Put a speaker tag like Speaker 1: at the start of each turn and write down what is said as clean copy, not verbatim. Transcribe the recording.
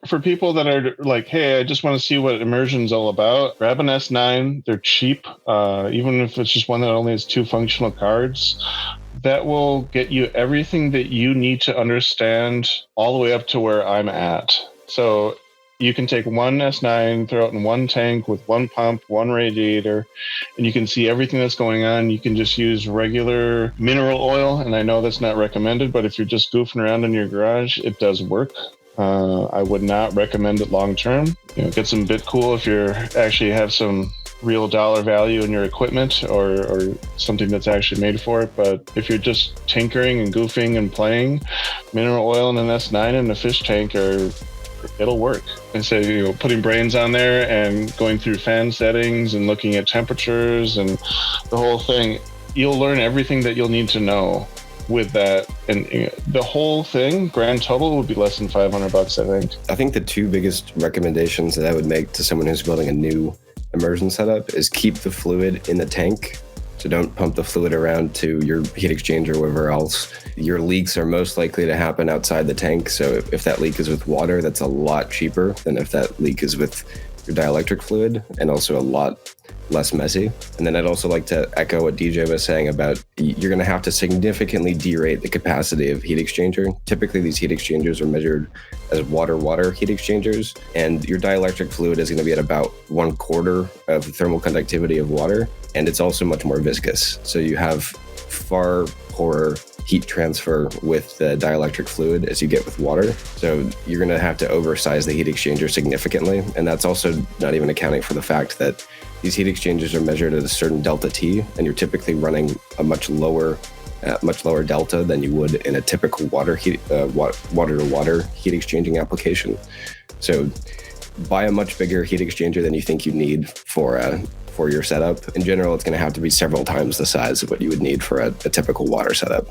Speaker 1: For people that are like, hey, I just want to see what immersion's all about, grab an S9. They're cheap, even if it's just one that only has 2 functional cards. That will get you everything that you need to understand all the way up to where I'm at. So you can take one S9, throw it in one tank with one pump, one radiator, and you can see everything that's going on. You can just use regular mineral oil, and I know that's not recommended, but if you're just goofing around in your garage, it does work. I would not recommend it long term. Get some BitCool if you actually have some real dollar value in your equipment or something that's actually made for it. But if you're just tinkering and goofing and playing, mineral oil and an S9 in a fish tank it'll work. And so, putting brains on there and going through fan settings and looking at temperatures and the whole thing, you'll learn everything that you'll need to know with that. And the whole thing, grand total, would be less than $500, I think.
Speaker 2: I think the 2 biggest recommendations that I would make to someone who's building a new immersion setup is keep the fluid in the tank. So don't pump the fluid around to your heat exchanger or wherever else. Your leaks are most likely to happen outside the tank. So if that leak is with water, that's a lot cheaper than if that leak is with your dielectric fluid, and also a lot less messy. And then I'd also like to echo what DJ was saying about you're going to have to significantly derate the capacity of heat exchanger. Typically, these heat exchangers are measured as water-water heat exchangers, and your dielectric fluid is going to be at about 1/4 of the thermal conductivity of water, and it's also much more viscous. So you have far poorer heat transfer with the dielectric fluid as you get with water. So you're going to have to oversize the heat exchanger significantly, and that's also not even accounting for the fact that these heat exchangers are measured at a certain delta T, and you're typically running a much lower delta than you would in a typical water-to-water heat exchanging application. So buy a much bigger heat exchanger than you think you need for your setup. In general, it's going to have to be several times the size of what you would need for a typical water setup.